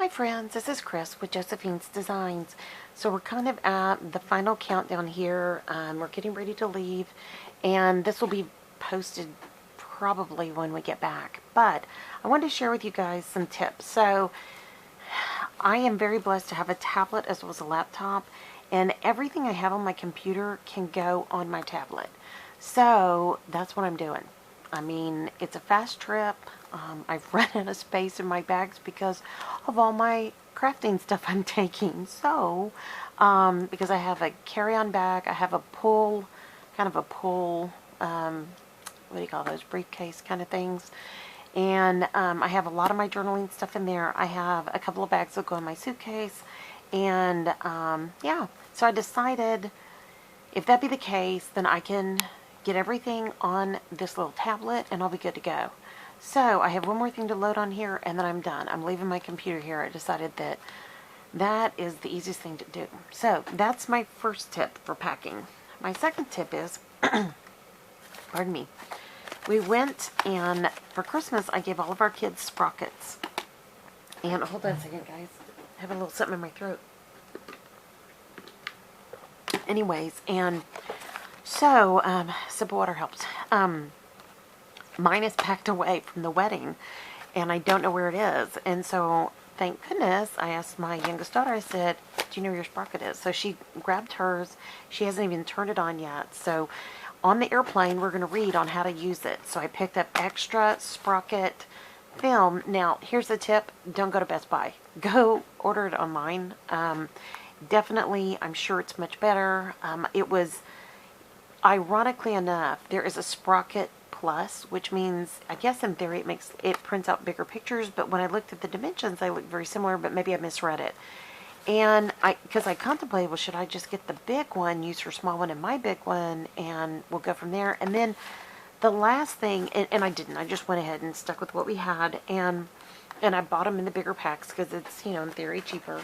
Hi friends, this is Chris with Josephine's Designs. So we're kind of at the final countdown here. We're getting ready to leave, and this will be posted probably when we get back. But I wanted to share with you guys some tips. So I am very blessed to have a tablet as well as a laptop, and everything I have on my computer can go on my tablet. So that's what I'm doing. I mean, it's a fast trip. I've run out of space in my bags because of all my crafting stuff I'm taking. So, because I have a carry-on bag, I have a pull, kind of a pull, what do you call those, briefcase kind of things. And I have a lot of my journaling stuff in there. I have a couple of bags that go in my suitcase. And yeah, so I decided if that be the case, then I can get everything on this little tablet and I'll be good to go. So I have one more thing to load on here and then I'm done. I'm leaving my computer here. I decided that that is the easiest thing to do. So that's my first tip for packing. My second tip is, pardon me, we went and for Christmas I gave all of our kids sprockets. And hold on a second, guys. I have a little something in my throat. Anyways, and so, sip of water helps. Mine is packed away from the wedding, and I don't know where it is. And so, thank goodness, I asked my youngest daughter, I said, do you know where your sprocket is? So she grabbed hers. She hasn't even turned it on yet. So, on the airplane, we're going to read on how to use it. So I picked up extra sprocket film. Now, here's the tip. Don't go to Best Buy. Go order it online. Definitely, I'm sure it's much better. It was... Ironically enough, there is a Sprocket Plus, which means, I guess in theory, it prints out bigger pictures, but when I looked at the dimensions, they look very similar, but maybe I misread it. And because I contemplated, well, should I just get the big one, use her small one and my big one, and we'll go from there. And then the last thing, and I didn't, I just went ahead and stuck with what we had, and I bought them in the bigger packs because it's, you know, in theory cheaper.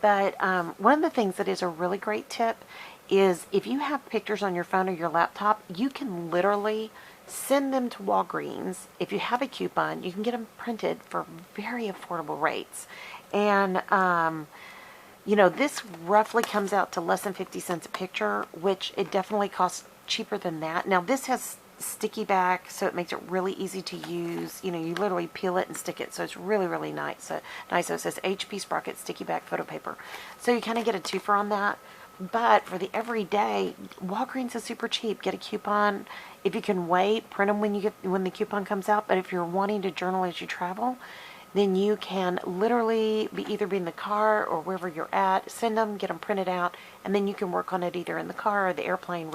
But one of the things that is a really great tip is if you have pictures on your phone or your laptop, you can literally send them to Walgreens. If you have a coupon, you can get them printed for very affordable rates. And, you know, this roughly comes out to less than 50 cents a picture, which it definitely costs cheaper than that. Now, this has sticky back, so it makes it really easy to use. You know, you literally peel it and stick it, so it's really, really nice. So it says HP Sprocket Sticky Back Photo Paper. So you kind of get a twofer on that. But for the everyday, Walgreens is super cheap. Get a coupon. If you can wait, print them when the coupon comes out. But if you're wanting to journal as you travel, then you can literally either be in the car or wherever you're at, send them, get them printed out, and then you can work on it either in the car or the airplane,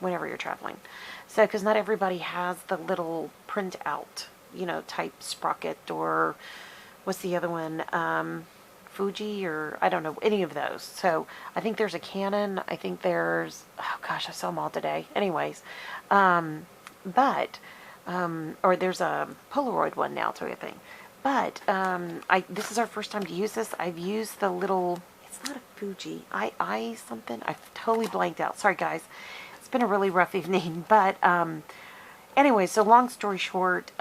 whenever you're traveling. So, because not everybody has the little print out, you know, type Sprocket, or what's the other one? Fuji, or I don't know, any of those. So I think there's a Canon. I think there's, oh gosh, I saw them all today. Anyways, or there's a Polaroid one now too, I think. But this is our first time to use this. I've used the little, it's not a Fuji, I something. I've totally blanked out. Sorry guys. It's been a really rough evening. But anyway, so long story short,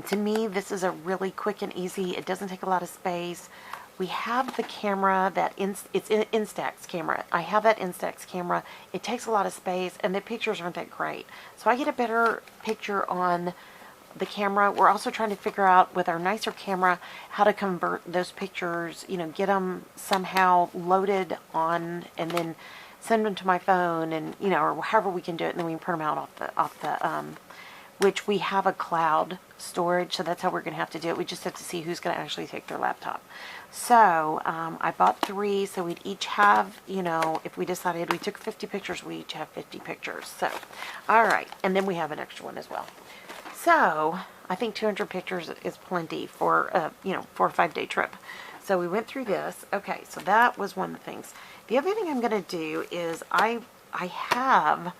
to me, this is a really quick and easy. It doesn't take a lot of space. We have the camera it's Instax camera. I have that Instax camera. It takes a lot of space, and the pictures aren't that great. So I get a better picture on the camera. We're also trying to figure out with our nicer camera how to convert those pictures. You know, get them somehow loaded on, and then send them to my phone, and you know, or however we can do it, and then we can print them out off the which we have a cloud storage, so that's how we're going to have to do it. We just have to see who's going to actually take their laptop. So I bought 3, so we'd each have, you know, if we decided we took 50 pictures, we each have 50 pictures. So, all right, and then we have an extra one as well. So I think 200 pictures is plenty for, you know, 4 or 5 day trip. So we went through this. Okay, so that was one of the things. The other thing I'm going to do is I have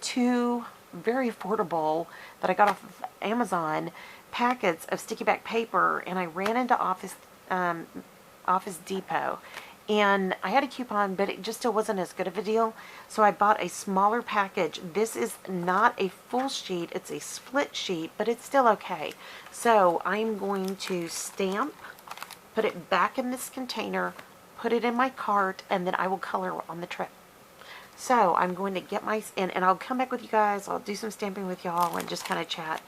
2 very affordable that I got off of Amazon packets of sticky back paper, and I ran into Office Depot, and I had a coupon, but it just still wasn't as good of a deal, so I bought a smaller package. This is not a full sheet, it's a split sheet, but it's still okay. So I'm going to stamp put it back in this container, put it in my cart, and then I will color on the trip. So I'm going to get my, and I'll come back with you guys. I'll do some stamping with y'all and just kind of chat.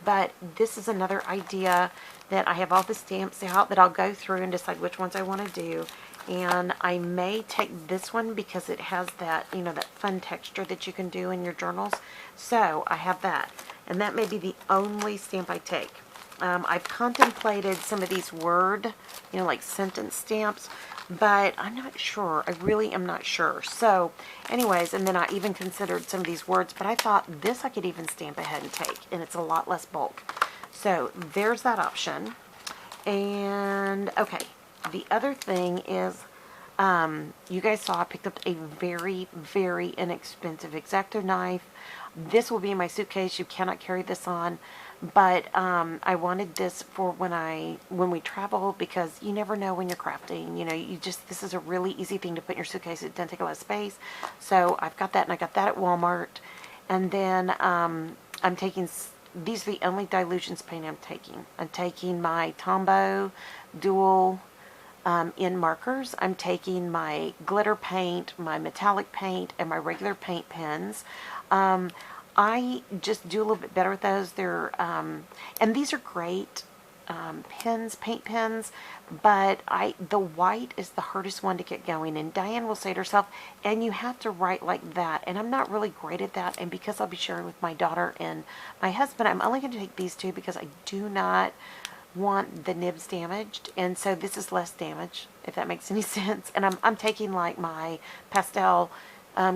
But this is another idea that I have all the stamps out that I'll go through and decide which ones I want to do. And I may take this one because it has that, you know, that fun texture that you can do in your journals. So I have that. And that may be the only stamp I take. I've contemplated some of these word, you know, like sentence stamps, but I'm not sure. I really am not sure. So anyways, and then I even considered some of these words, but I thought this I could even stamp ahead and take, and it's a lot less bulk. So there's that option. And okay, the other thing is, you guys saw I picked up a very, very inexpensive X-Acto knife. This will be in my suitcase. You cannot carry this on. But I wanted this for when we travel, because you never know when you're crafting. You know, this is a really easy thing to put in your suitcase. It doesn't take a lot of space. So I've got that, and I got that at Walmart. And then I'm taking, these are the only dilutions paint I'm taking. I'm taking my Tombow dual in markers. I'm taking my glitter paint, my metallic paint, and my regular paint pens. I just do a little bit better with those. They're, and these are great pens, paint pens, but the white is the hardest one to get going. And Diane will say to herself, and you have to write like that. And I'm not really great at that. And because I'll be sharing with my daughter and my husband, I'm only going to take these two because I do not want the nibs damaged. And so this is less damage, if that makes any sense. And I'm taking like my pastel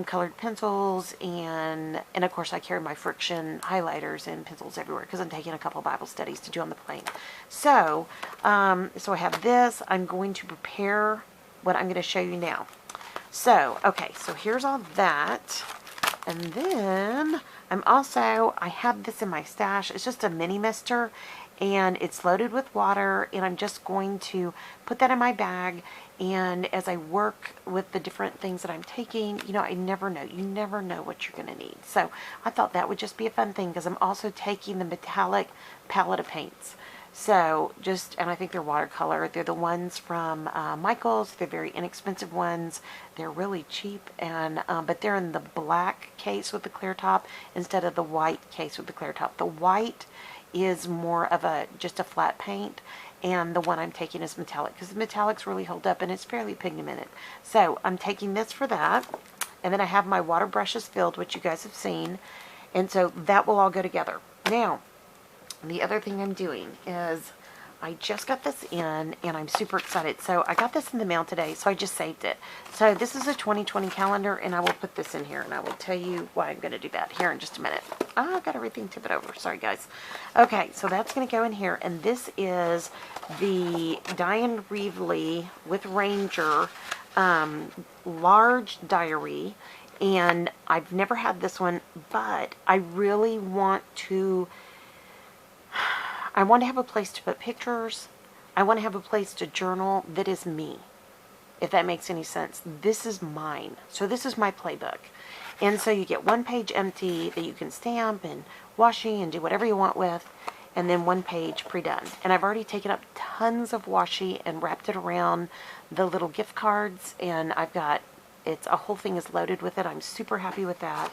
colored pencils, and of course I carry my friction highlighters and pencils everywhere because I'm taking a couple of Bible studies to do on the plane. So so I have this. I'm going to prepare what I'm going to show you now. So okay, so here's all that, and then I have this in my stash. It's just a mini mister, and it's loaded with water, and I'm just going to put that in my bag. And as I work with the different things that I'm taking, you know, I never know. You never know what you're going to need. So I thought that would just be a fun thing, because I'm also taking the metallic palette of paints. So and I think they're watercolor. They're the ones from Michael's. They're very inexpensive ones. They're really cheap, and but they're in the black case with the clear top instead of the white case with the clear top. The white is more of just a flat paint, and the one I'm taking is metallic, because the metallics really hold up and it's fairly pigmented. So I'm taking this for that, and then I have my water brushes filled, which you guys have seen, and so that will all go together. Now, the other thing I'm doing is I just got this in, and I'm super excited. So I got this in the mail today, so I just saved it. So this is a 2020 calendar, and I will put this in here, and I will tell you why I'm going to do that here in just a minute. Oh, I've got everything tipped over. Sorry, guys. Okay, so that's going to go in here, and this is the Diane Reevely with Ranger large diary, and I've never had this one, but I really want to have a place to put pictures. I want to have a place to journal that is me, if that makes any sense. This is mine. So this is my playbook. And so you get one page empty that you can stamp and washi and do whatever you want with, and then one page pre-done. And I've already taken up tons of washi and wrapped it around the little gift cards, and a whole thing is loaded with it. I'm super happy with that.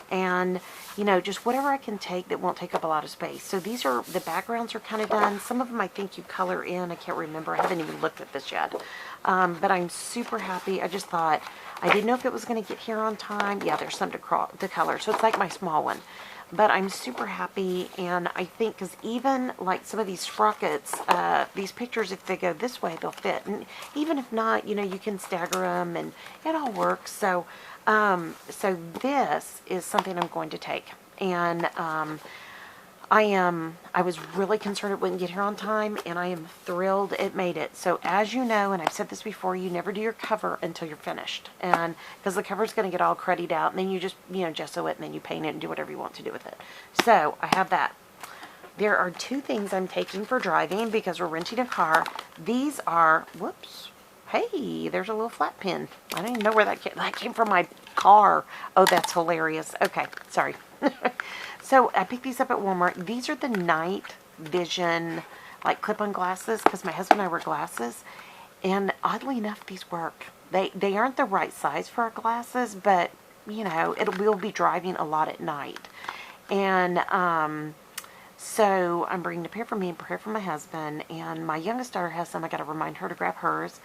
And, you know, just whatever I can take that won't take up a lot of space. So the backgrounds are kind of done. Some of them I think you color in. I can't remember. I haven't even looked at this yet. But I'm super happy. I just thought, I didn't know if it was going to get here on time. Yeah, there's some to color. So it's like my small one. But I'm super happy, and I think, because even like some of these sprockets, these pictures, if they go this way, they'll fit. And even if not, you know, you can stagger them, and it all works. So so this is something I'm going to take, and I was really concerned it wouldn't get here on time, and I am thrilled it made it. So as you know, and I've said this before, you never do your cover until you're finished, and because the cover is going to get all cruddied out, and then you just, you know, gesso it, and then you paint it and do whatever you want to do with it. So I have that. There are two things I'm taking for driving because we're renting a car. These are, whoops. Hey, there's a little flat pin. I don't even know where that came. That came from my car. Oh, that's hilarious. Okay, sorry. So I picked these up at Walmart. These are the night vision like clip-on glasses, because my husband and I wear glasses. And oddly enough, these work. They aren't the right size for our glasses, but, you know, we'll be driving a lot at night. And so I'm bringing a pair for me and a pair for my husband. And my youngest daughter has some. I got to remind her to grab hers.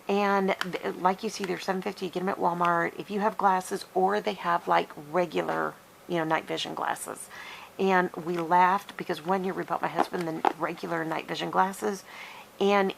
And like you see, they're $7.50. You get them at Walmart if you have glasses, or they have like regular, you know, night vision glasses. And we laughed because one year we bought my husband the regular night vision glasses, and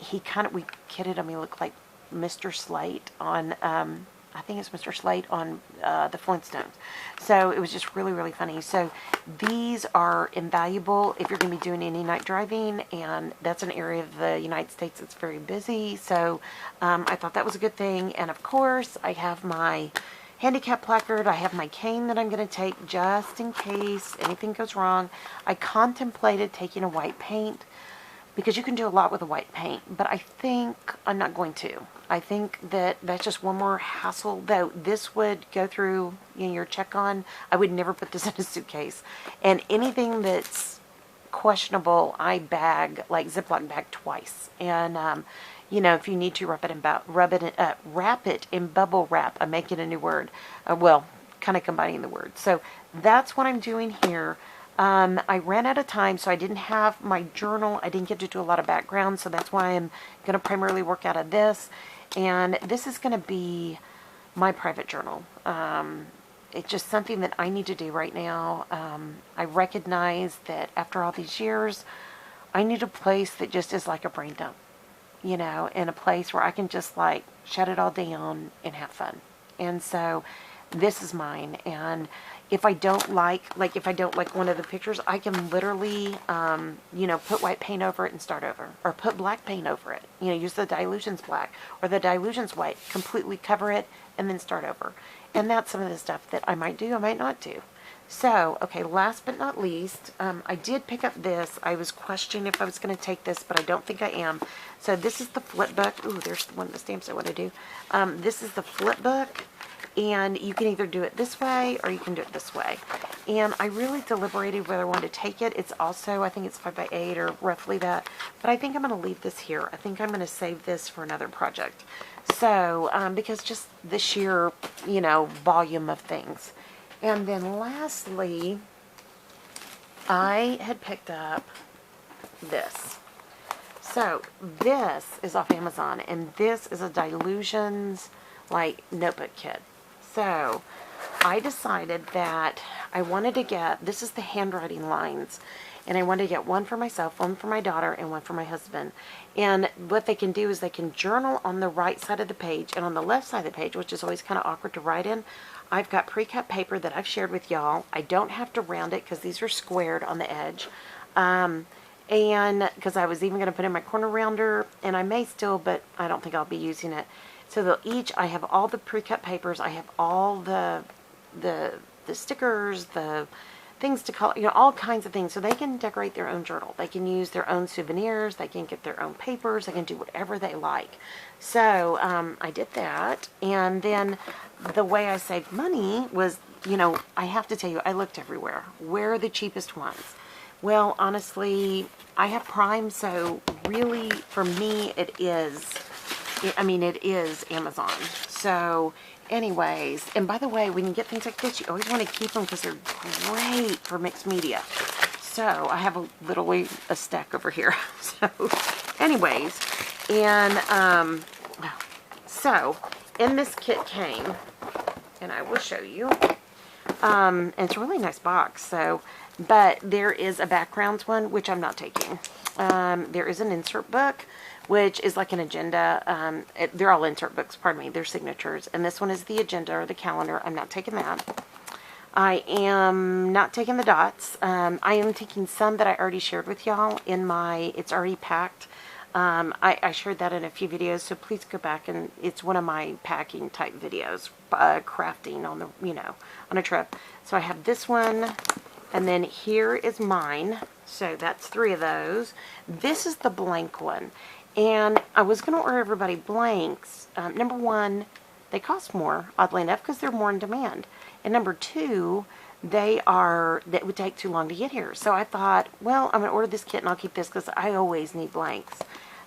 we kidded him, he looked like Mr. Slate on, I think it's Mr. Slate on the Flintstones. So it was just really, really funny. So these are invaluable if you're going to be doing any night driving, and that's an area of the United States that's very busy. So I thought that was a good thing. And of course, I have my handicap placard. I have my cane that I'm going to take just in case anything goes wrong. I contemplated taking a white paint, because you can do a lot with a white paint, but I think I'm not going to. I think that that's just one more hassle, though this would go through, you know, your check-on. I would never put this in a suitcase. And anything that's questionable, I bag, like Ziploc bag twice. And, you know, if you need to wrap it in bubble wrap. I'm making a new word. Well, kind of combining the words. So that's what I'm doing here. I ran out of time, so I didn't have my journal. I didn't get to do a lot of background, so that's why I'm going to primarily work out of this. And this is going to be my private journal. It's just something that I need to do right now. I recognize that after all these years, I need a place that just is like a brain dump, you know, and a place where I can just like shut it all down and have fun. And so this is mine. And if I don't like one of the pictures, I can literally, you know, put white paint over it and start over. Or put black paint over it. You know, use the dilutions black or the dilutions white. Completely cover it and then start over. And that's some of the stuff that I might do, I might not do. So, okay, last but not least, I did pick up this. I was questioning if I was going to take this, but I don't think I am. So this is the flip book. Ooh, there's one of the stamps I want to do. This is the flip book. And you can either do it this way or you can do it this way. And I really deliberated whether I wanted to take it. It's also, I think it's 5x8 or roughly that. But I think I'm going to leave this here. I think I'm going to save this for another project. So, because just the sheer, you know, volume of things. And then lastly, I had picked up this. So this is off Amazon. And this is a Dilutions, like, notebook kit. So I decided that I wanted to get, this is the handwriting lines, and I wanted to get one for myself, one for my daughter, and one for my husband. And what they can do is they can journal on the right side of the page, and on the left side of the page, which is always kind of awkward to write in, I've got pre-cut paper that I've shared with y'all. I don't have to round it because these are squared on the edge. And because I was even going to put in my corner rounder, and I may still, but I don't think I'll be using it. So they'll each, I have all the pre-cut papers, I have all the stickers, the things to color, you know, all kinds of things. So they can decorate their own journal. They can use their own souvenirs. They can get their own papers. They can do whatever they like. So I did that. And then the way I saved money was, you know, I have to tell you, I looked everywhere. Where are the cheapest ones? Well, honestly, I have Prime, so really, for me, it is Amazon. So, anyways, and by the way, when you get things like this, you always want to keep them because they're great for mixed media. So, I have literally a stack over here. So, anyways, and, so, in this kit came, and I will show you, and it's a really nice box, so, but there is a backgrounds one, which I'm not taking. There is an insert book, which is like an agenda. They're all insert books, pardon me, they're signatures. And this one is the agenda or the calendar. I'm not taking that. I am not taking the dots. I am taking some that I already shared with y'all in my, it's already packed. I shared that in a few videos, so please go back, and it's one of my packing type videos, crafting on the, you know, on a trip. So I have this one, and then here is mine. So that's 3 of those. This is the blank one. And I was going to order everybody blanks. Number one, they cost more, oddly enough, because they're more in demand. And number two, that would take too long to get here. So I thought, well, I'm going to order this kit and I'll keep this because I always need blanks.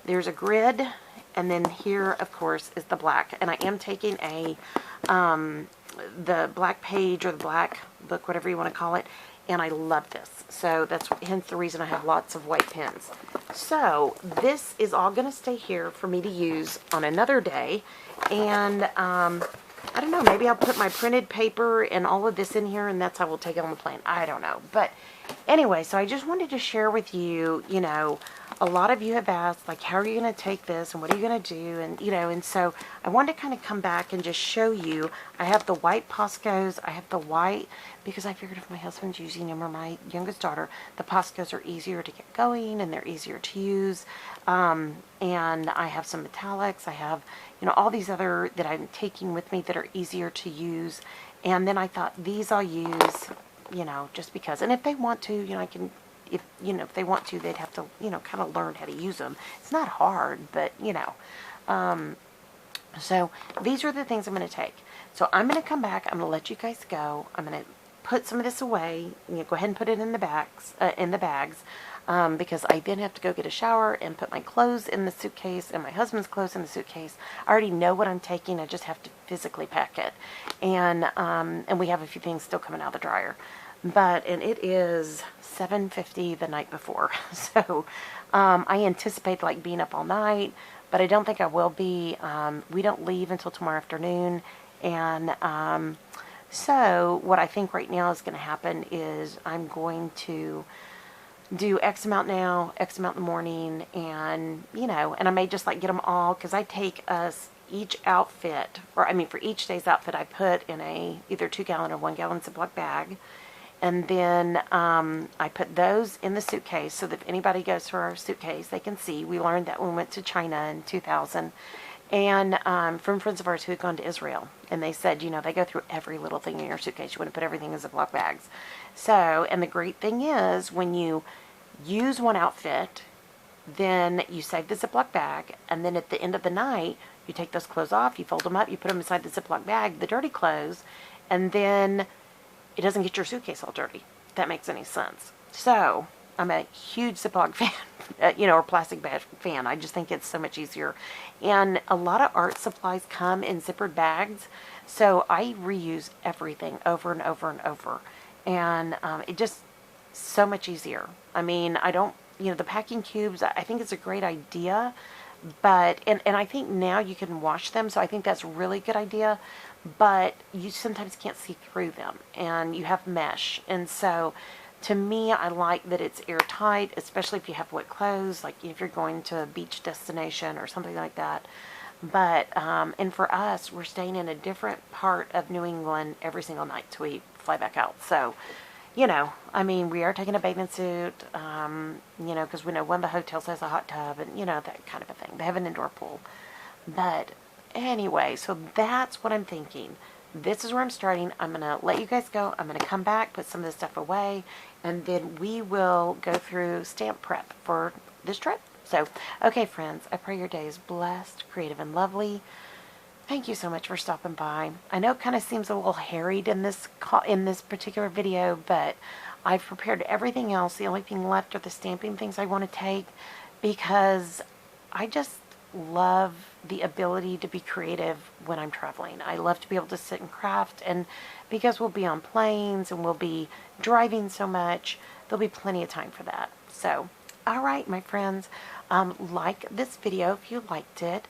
There's a grid, and then here, of course, is the black. And I am taking the black page or the black book, whatever you want to call it, and I love this. So that's hence the reason I have lots of white pens. So this is all going to stay here for me to use on another day, and I don't know, maybe I'll put my printed paper and all of this in here, and that's how we'll take it on the plane. I don't know. But anyway, so I just wanted to share with you, you know, a lot of you have asked, like, how are you going to take this, and what are you going to do, and, you know, and so I wanted to kind of come back and just show you. I have the white Poscos. I have the white, because I figured if my husband's using them, or my youngest daughter, the Poscos are easier to get going, and they're easier to use, and I have some metallics. I have, you know, all these other that I'm taking with me that are easier to use, and then I thought these I'll use, you know, just because, and if they want to, you know, I can, if, you know, if they want to, they'd have to, you know, kind of learn how to use them. It's not hard, but, you know, so these are the things I'm going to take. So I'm going to come back. I'm going to let you guys go. I'm going to put some of this away. You know, go ahead and put it in the bags, because I then have to go get a shower and put my clothes in the suitcase and my husband's clothes in the suitcase. I already know what I'm taking. I just have to physically pack it. And we have a few things still coming out of the dryer. And it is 7:50 the night before. So I anticipate like being up all night, but I don't think I will be. We don't leave until tomorrow afternoon. And so what I think right now is going to happen is I'm going to do X amount now, X amount in the morning, and, you know, and I may just like get them all, because I take us each outfit, or I mean for each day's outfit, I put in a either 2-gallon or 1-gallon Ziploc bag. And then I put those in the suitcase so that if anybody goes through our suitcase, they can see. We learned that when we went to China in 2000. And from friends of ours who had gone to Israel. And they said, you know, they go through every little thing in your suitcase. You want to put everything in Ziploc bags. So, and the great thing is, when you use one outfit, then you save the Ziploc bag. And then at the end of the night, you take those clothes off, you fold them up, you put them inside the Ziploc bag, the dirty clothes, and then it doesn't get your suitcase all dirty, if that makes any sense. So I'm a huge Ziploc fan, you know, or plastic bag fan. I just think it's so much easier. And a lot of art supplies come in zippered bags, so I reuse everything over and over and over. And it just so much easier. I mean, I don't, you know, the packing cubes, I think it's a great idea, but, and I think now you can wash them, so I think that's a really good idea. But you sometimes can't see through them, and you have mesh. And so to me, I like that it's airtight, especially if you have wet clothes, like if you're going to a beach destination or something like that. But and for us, we're staying in a different part of New England every single night till we fly back out. So, you know, I mean, we are taking a bathing suit, you know, because we know one of the hotels has a hot tub, and, you know, that kind of a thing. They have an indoor pool. But anyway, so that's what I'm thinking. This is where I'm starting. I'm going to let you guys go. I'm going to come back, put some of this stuff away, and then we will go through stamp prep for this trip. So, okay, friends, I pray your day is blessed, creative, and lovely. Thank you so much for stopping by. I know it kind of seems a little harried in this particular video, but I've prepared everything else. The only thing left are the stamping things I want to take, because I just love the ability to be creative when I'm traveling. I love to be able to sit and craft, and because we'll be on planes and we'll be driving so much, there'll be plenty of time for that. So, all right, my friends, like this video if you liked it.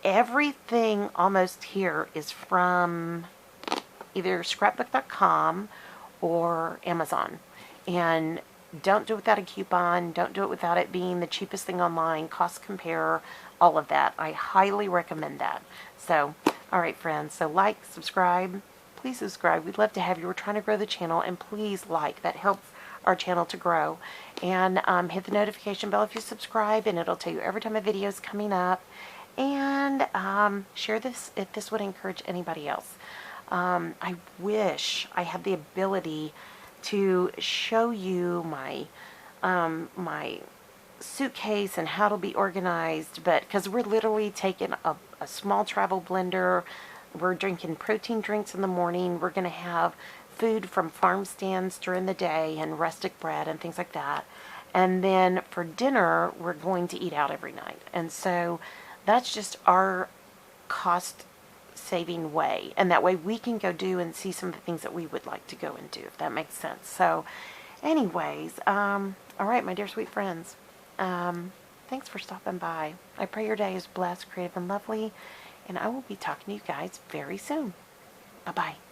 Everything almost here is from either scrapbook.com or Amazon. And don't do it without a coupon. Don't do it without it being the cheapest thing online. Cost compare, all of that. I highly recommend that. So, all right, friends. So like, subscribe. Please subscribe. We'd love to have you. We're trying to grow the channel, and please like. That helps our channel to grow. And hit the notification bell if you subscribe, and it'll tell you every time a video is coming up. And share this if this would encourage anybody else. I wish I had the ability to show you my my suitcase and how it'll be organized, but because we're literally taking a small travel blender, we're drinking protein drinks in the morning, we're going to have food from farm stands during the day and rustic bread and things like that. And then for dinner, we're going to eat out every night. And so that's just our cost saving way. And that way we can go do and see some of the things that we would like to go and do, if that makes sense. So anyways, all right, my dear sweet friends, thanks for stopping by. I pray your day is blessed, creative, and lovely. And I will be talking to you guys very soon. Bye-bye.